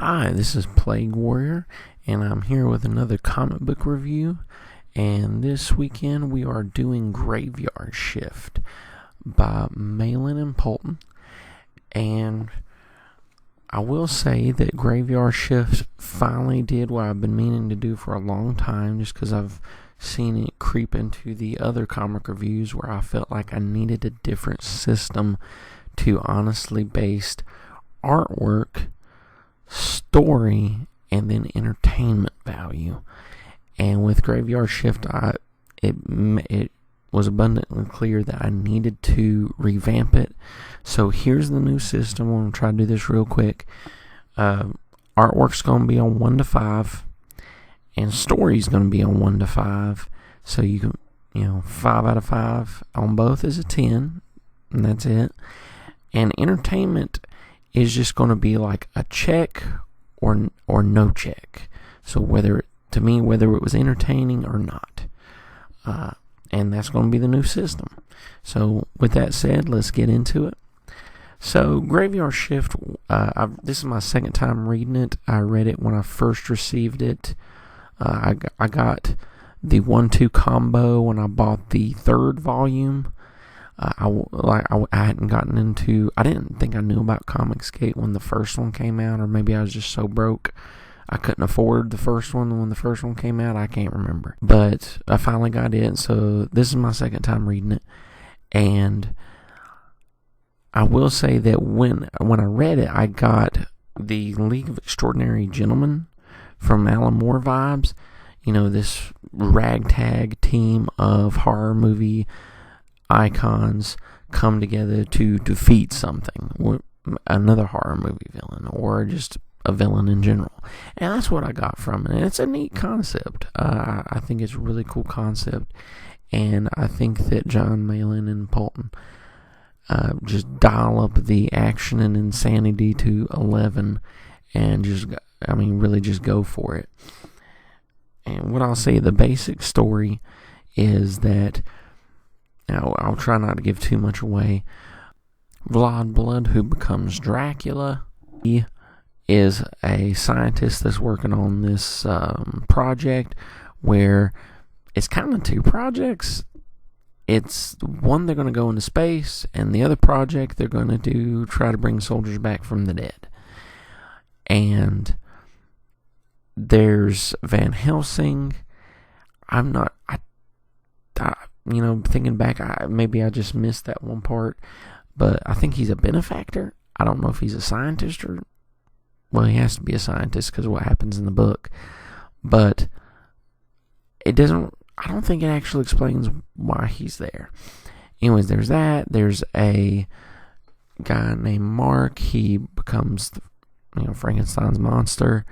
Hi, this is Plague Warrior, and I'm here with another comic book review. And this weekend we are doing Graveyard Shift by Malin and Poulton. And I will say that Graveyard Shift finally did what I've been meaning to do for a long time, just because I've seen it creep into the other comic reviews where I felt like I needed a different system to honestly based artwork, story, and then entertainment value. And with Graveyard Shift, it was abundantly clear that I needed to revamp it. So here's the new system. I'm going to try to do this real quick. Artwork's going to be on 1 to 5, and story's going to be on 1 to 5. So you can, 5 out of 5 on both is a 10, and that's it. And entertainment is just going to be like a check or no check. So whether it was entertaining or not. And that's going to be the new system. So with that said, let's get into it. So Graveyard Shift, this is my second time reading it. I read it when I first received it. I got the 1-2 combo when I bought the third volume. I hadn't gotten into. I didn't think I knew about Comicsgate when the first one came out, or maybe I was just so broke I couldn't afford the first one when the first one came out. I can't remember, but I finally got it. So this is my second time reading it, and I will say that when I read it, I got the League of Extraordinary Gentlemen from Alan Moore vibes. This ragtag team of horror movie icons come together to defeat something, another horror movie villain, or just a villain in general. And that's what I got from it. And it's a neat concept. I think it's a really cool concept, and I think that John Malin and Poulton just dial up the action and insanity to 11, and really just go for it. And what I'll say, the basic story is that, I'll try not to give too much away. Vlad Blood, who becomes Dracula, he is a scientist that's working on this project where it's kind of two projects. It's one, they're going to go into space, and the other project they're going to try to bring soldiers back from the dead. And there's Van Helsing. Thinking back, maybe I just missed that one part, but I think he's a benefactor. I don't know if he's a scientist or, well, he has to be a scientist because of what happens in the book, but I don't think it actually explains why he's there. Anyways, there's that. There's a guy named Mark. He becomes, Frankenstein's monster,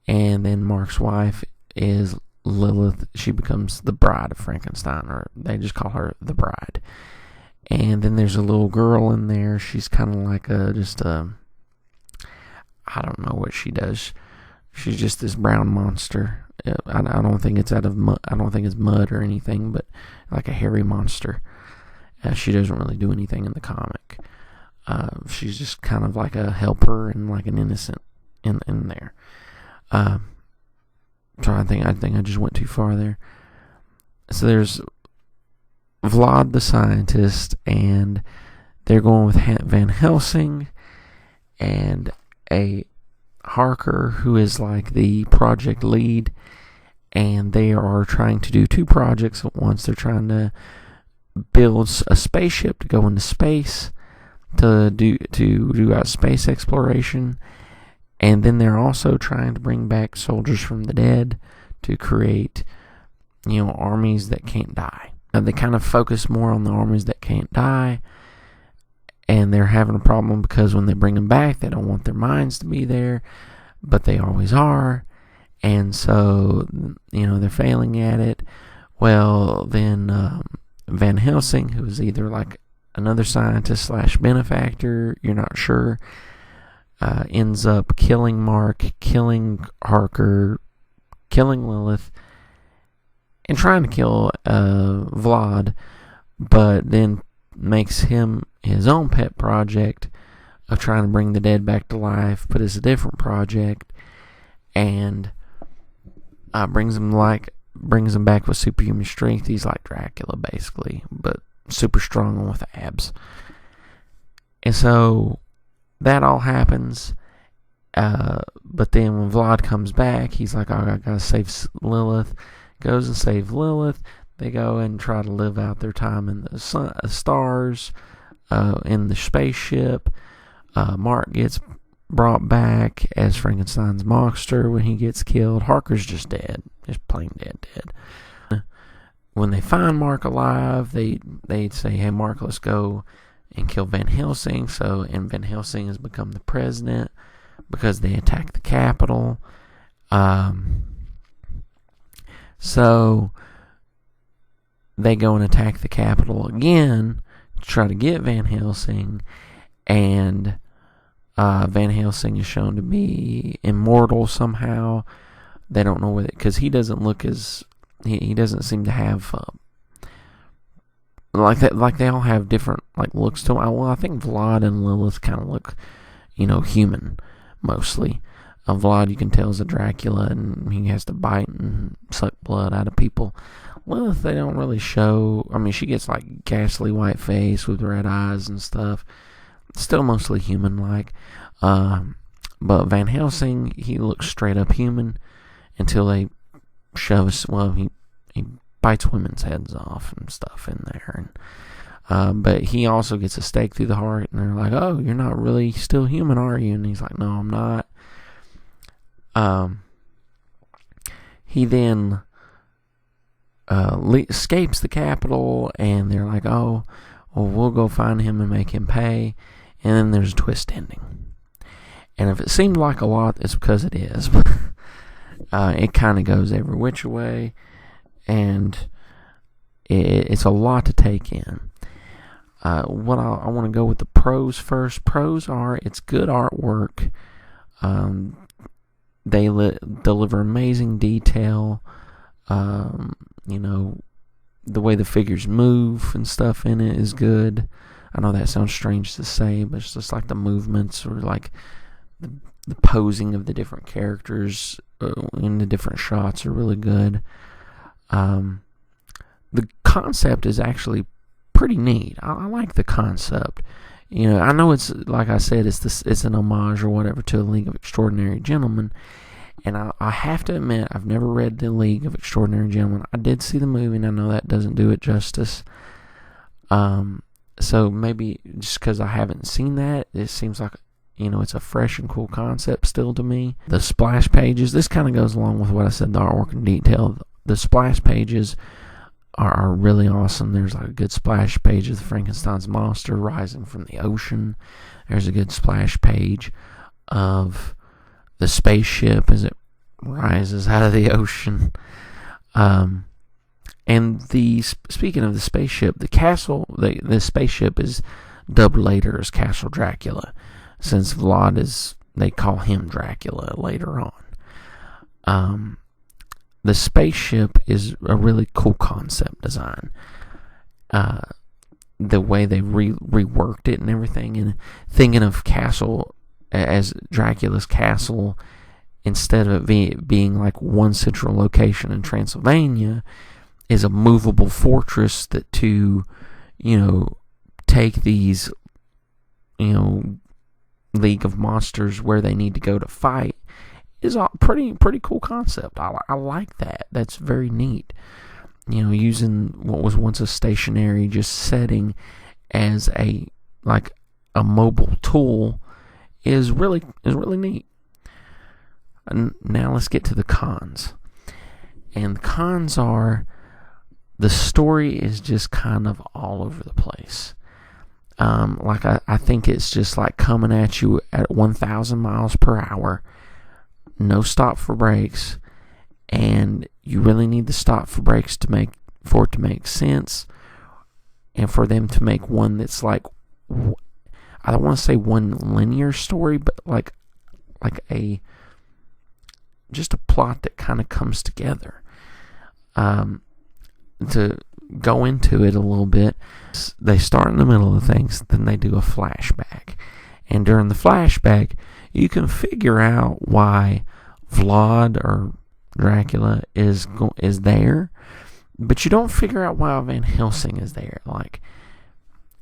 and then Mark's wife is Lilith. She becomes the bride of Frankenstein, or they just call her the bride. And then there's a little girl in there. She's kind of like I don't know what she does. She's just this brown monster. I don't think it's out of mud. I don't think it's mud or anything, but like a hairy monster. She doesn't really do anything in the comic. She's just kind of like a helper and like an innocent in there. So I think I just went too far there. So there's Vlad the scientist, and they're going with Van Helsing and a Harker who is like the project lead, and they are trying to do two projects at once. They're trying to build a spaceship to go into space to do out space exploration. And then they're also trying to bring back soldiers from the dead to create, armies that can't die. Now, they kind of focus more on the armies that can't die, and they're having a problem because when they bring them back, they don't want their minds to be there, but they always are. And so, they're failing at it. Well, then Van Helsing, who is either like another scientist / benefactor, you're not sure, ends up killing Mark, killing Harker, killing Lilith, and trying to kill Vlad, but then makes him his own pet project of trying to bring the dead back to life, but it's a different project, and brings him back with superhuman strength. He's like Dracula, basically, but super strong and with abs. And so that all happens. But then when Vlad comes back, he's like, oh, I gotta save Lilith. Goes and saves Lilith. They go and try to live out their time in the stars, in the spaceship. Mark gets brought back as Frankenstein's monster when he gets killed. Harker's just dead. Just plain dead. When they find Mark alive, they'd say, hey, Mark, let's go and kill Van Helsing. And Van Helsing has become the president because they attacked the Capitol. So they go and attack the Capitol again to try to get Van Helsing, and Van Helsing is shown to be immortal somehow. They don't know whether, because he doesn't look as, he doesn't seem to have like that. Like they all have different looks to them. Well, I think Vlad and Lilith kind of look, human mostly. Vlad, you can tell, is a Dracula, and he has to bite and suck blood out of people. Lilith, they don't really show. I mean, she gets ghastly white face with red eyes and stuff. Still mostly human-like. But Van Helsing, he looks straight up human until they shove us. Well, he bites women's heads off and stuff in there. And but he also gets a stake through the heart, and they're like, "Oh, you're not really still human, are you?" And he's like, "No, I'm not." He then escapes the Capitol, and they're like, "Oh, well, we'll go find him and make him pay." And then there's a twist ending. And if it seemed like a lot, it's because it is. It kind of goes every which way, and it's a lot to take in. I want to go with the pros first. Pros are, it's good artwork. They deliver amazing detail. The way the figures move and stuff in it is good. I know that sounds strange to say, but it's just the movements or the posing of the different characters in the different shots are really good. The concept is actually pretty neat. I like the concept. I know it's, like I said, it's an homage or whatever to A League of Extraordinary Gentlemen. And I have to admit, I've never read The League of Extraordinary Gentlemen. I did see the movie, and I know that doesn't do it justice. So maybe just because I haven't seen that, it seems like, it's a fresh and cool concept still to me. The splash pages, this kind of goes along with what I said, the artwork and detail. The splash pages are really awesome. There's a good splash page of the Frankenstein's monster rising from the ocean. There's a good splash page of the spaceship as it rises out of the ocean. And speaking of the spaceship, the castle, the spaceship is dubbed later as Castle Dracula, since Vlad they call him Dracula later on. The spaceship is a really cool concept design. The way they reworked it and everything, and thinking of Castle as Dracula's castle, instead of it being one central location in Transylvania, is a movable fortress that to take these League of Monsters where they need to go to fight is a pretty cool concept. I like that. That's very neat. Using what was once a stationary just setting as a mobile tool is really neat. And now let's get to the cons. And the cons are, the story is just kind of all over the place. I think it's just coming at you at 1,000 miles per hour, no stop for brakes, and you really need the stop for brakes for it to make sense, and for them to make one that's I don't want to say one linear story, but just a plot that kind of comes together. To go into it a little bit, they start in the middle of things, then they do a flashback. And during the flashback, you can figure out why Vlad or Dracula is there, but you don't figure out why Van Helsing is there. Like,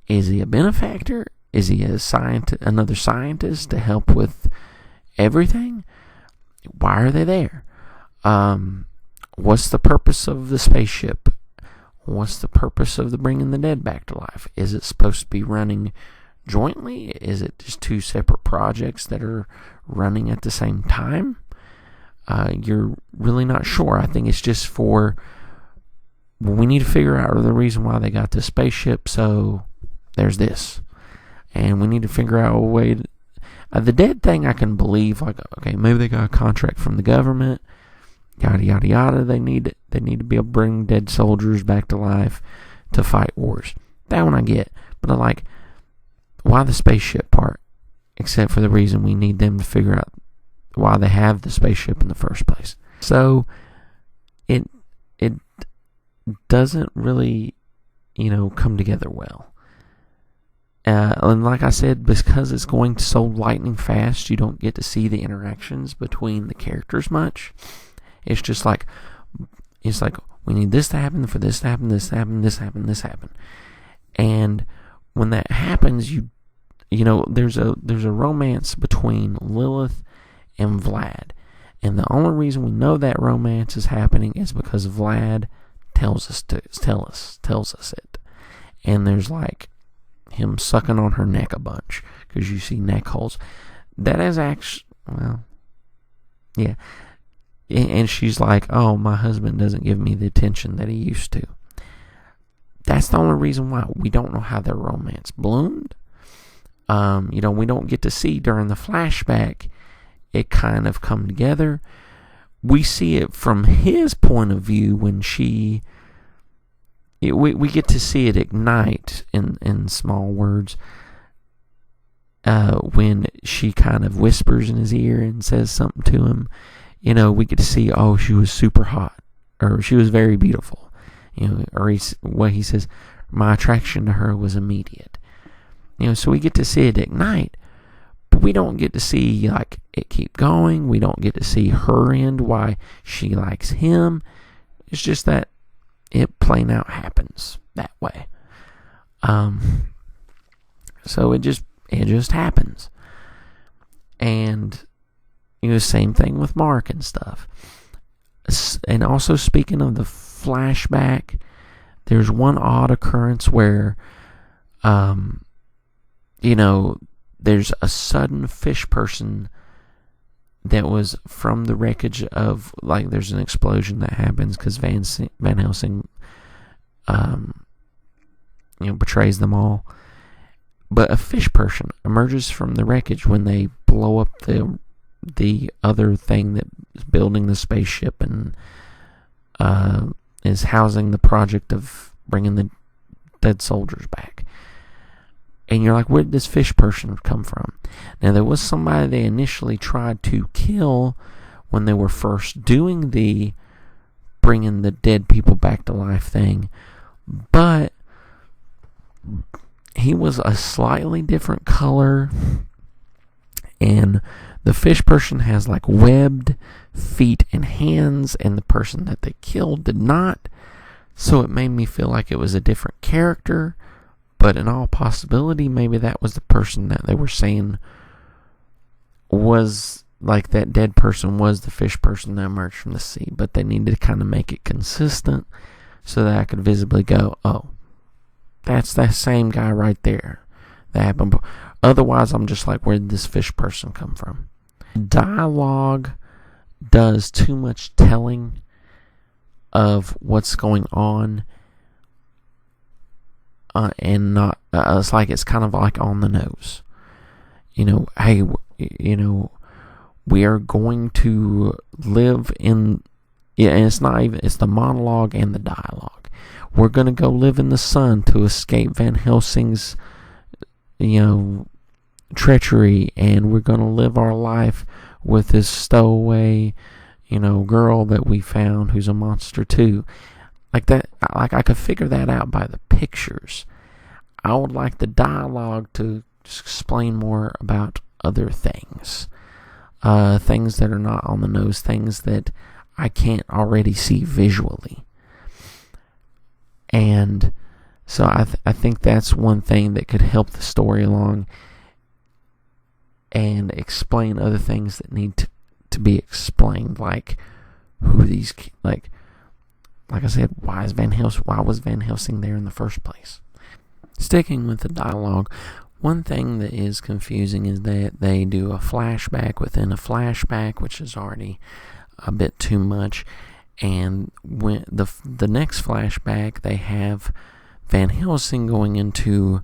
is he a benefactor? Is he another scientist to help with everything? Why are they there? What's the purpose of the spaceship? What's the purpose of the bringing the dead back to life? Is it supposed to be running jointly? Is it just two separate projects that are running at the same time? You're really not sure. I think it's just we need to figure out the reason why they got this spaceship, so there's this. And we need to figure out a way the dead thing I can believe, like, okay, maybe they got a contract from the government, yada yada yada. They need to be able to bring dead soldiers back to life to fight wars. That one I get. But I like, why the spaceship part? Except for the reason we need them to figure out why they have the spaceship in the first place. So it doesn't really, come together well. And like I said, because it's going so lightning fast, you don't get to see the interactions between the characters much. It's just like, we need this to happen, for this to happen, this to happen, this happen, this happen. And when that happens, there's a romance between Lilith and Vlad. And the only reason we know that romance is happening is because Vlad tells us it. And there's like him sucking on her neck a bunch, because you see neck holes. That is actually, yeah. And she's like, oh, my husband doesn't give me the attention that he used to. That's the only reason why. We don't know how their romance bloomed. We don't get to see during the flashback it kind of come together. We see it from his point of view when we get to see it ignite in small words when she kind of whispers in his ear and says something to him. We get to see, oh, she was super hot, or she was very beautiful, or what he says, my attraction to her was immediate. So we get to see it ignite, but we don't get to see like it keep going. We don't get to see her end, why she likes him. It's just that it plain out happens that way. So it just happens. And same thing with Mark and stuff. And also, speaking of the flashback, there's one odd occurrence where there's a sudden fish person that was from the wreckage of, like, there's an explosion that happens because Van Helsing betrays them all. But a fish person emerges from the wreckage when they blow up the other thing that is building the spaceship and is housing the project of bringing the dead soldiers back. And you're like, where did this fish person come from? Now, there was somebody they initially tried to kill when they were first doing the bringing the dead people back to life thing, but he was a slightly different color, and the fish person has like webbed feet and hands, and the person that they killed did not. So it made me feel like it was a different character, but in all possibility, maybe that was the person that they were saying was, like, that dead person was the fish person that emerged from the sea. But they needed to kind of make it consistent so that I could visibly go, oh, that's that same guy right there. That happened. Otherwise, I'm just like, where did this fish person come from? Dialogue does too much telling of what's going on, and not, it's like, it's kind of like on the nose. Hey, we are going to live in, and it's not even, it's the monologue and the dialogue. We're going to go live in the sun to escape Van Helsing's, treachery, and we're going to live our life with this stowaway, girl that we found who's a monster too. Like that, like I could figure that out by the pictures. I would like the dialogue to explain more about other things. things that are not on the nose, things that I can't already see visually. And so I think that's one thing that could help the story along and explain other things that need to be explained, like who these, like I said, why was Van Helsing there in the first place? Sticking with the dialogue, one thing that is confusing is that they do a flashback within a flashback, which is already a bit too much. And when the next flashback, they have Van Helsing going into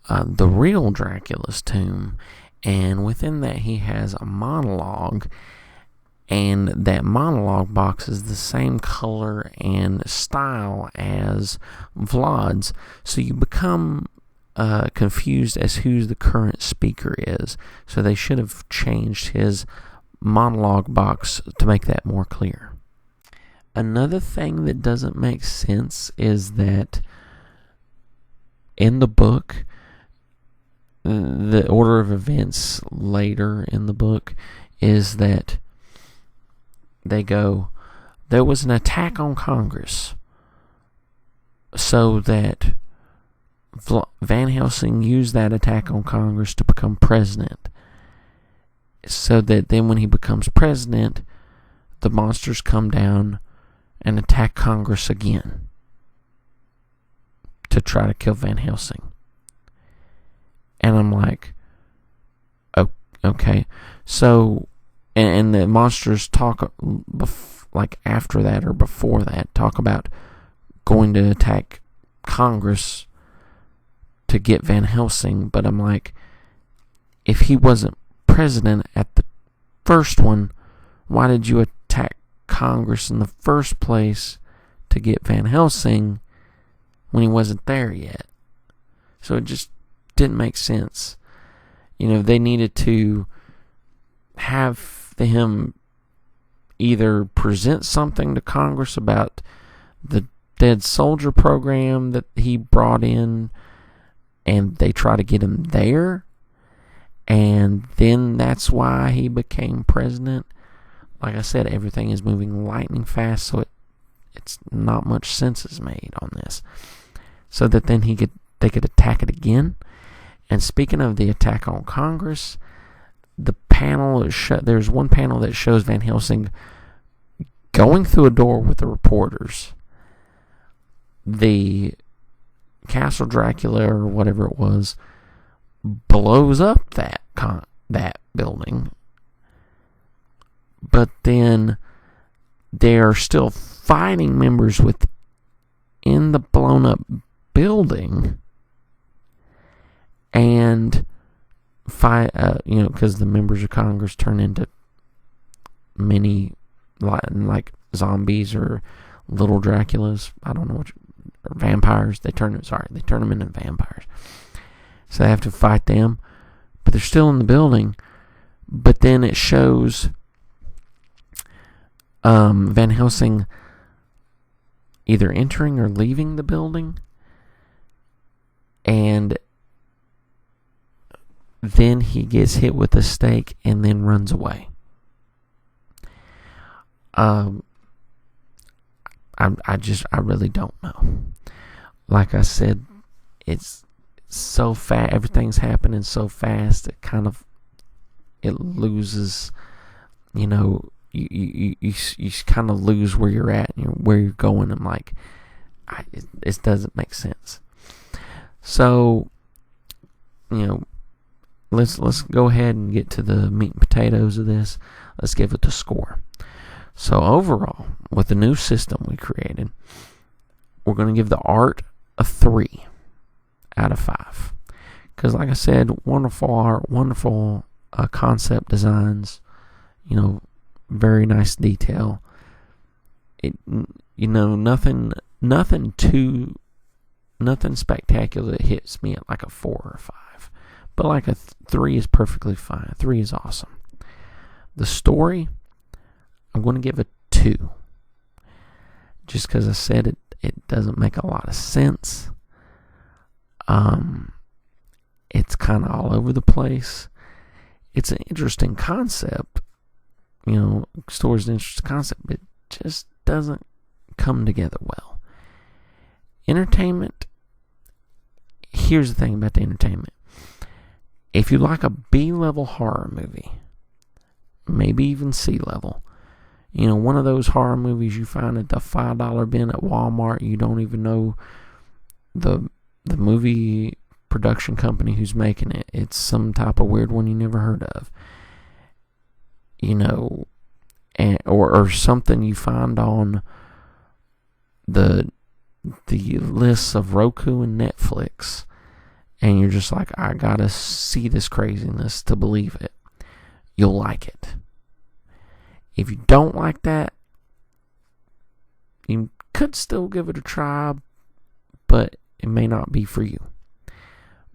the real Dracula's tomb, and within that he has a monologue, and that monologue box is the same color and style as Vlad's, so you become confused as who the current speaker is. So they should have changed his monologue box to make that more clear. Another thing that doesn't make sense is that in the book, the order of events later in the book is that they go, there was an attack on Congress, so that Van Helsing used that attack on Congress to become president, so that then when he becomes president, the monsters come down and attack Congress again to try to kill Van Helsing. And I'm like, oh, okay. So, and the monsters talk, like after that or before that, talk about going to attack Congress to get Van Helsing. But I'm like, if he wasn't president at the first one, why did you attack Congress in the first place to get Van Helsing when he wasn't there yet? So it just didn't make sense. You know, they needed to have him either present something to Congress about the dead soldier program that he brought in, and they try to get him there, and then that's why he became president. Like I said, everything is moving lightning fast, so it's not much sense is made on this. So that then they could attack it again. And speaking of the attack on Congress, the panel there's one panel that shows Van Helsing going through a door with the reporters. The Castle Dracula or whatever it was blows up that building. But then they're still fighting members within the blown up building, and fight, because the members of Congress turn into mini, like zombies or little Draculas. I don't know or vampires. They turn them into vampires. So they have to fight them, but they're still in the building. But then it shows Van Helsing either entering or leaving the building, and then he gets hit with a stake and then runs away. I really don't know. Like I said, it's so fast. Everything's happening so fast. It loses. You kind of lose where you're at and where you're going. I'm like, it doesn't make sense. So, let's go ahead and get to the meat and potatoes of this. Let's give it the score. So overall, with the new system we created, we're going to give the art a 3 out of 5. Because like I said, wonderful art, wonderful concept designs, very nice detail. Nothing spectacular that hits me at like a 4 or 5. But like a 3 is perfectly fine. 3 is awesome. The story, I'm going to give a 2. Just because I said it doesn't make a lot of sense. It's kind of all over the place. it's an interesting concept. Story's an interesting concept, but it just doesn't come together well. Entertainment, here's the thing about the entertainment. If you like a B-level horror movie, maybe even C-level, one of those horror movies you find at the $5 bin at Walmart, you don't even know the movie production company who's making it. It's some type of weird one you never heard of. Or something you find on the lists of Roku and Netflix, and you're just like, I gotta see this craziness to believe it. You'll like it. If you don't like that, you could still give it a try, but it may not be for you.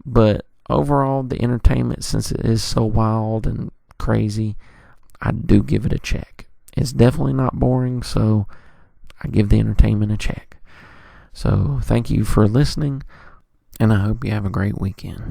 But overall, the entertainment, since it is so wild and crazy, I do give it a check. It's definitely not boring, so I give the entertainment a check. So thank you for listening, and I hope you have a great weekend.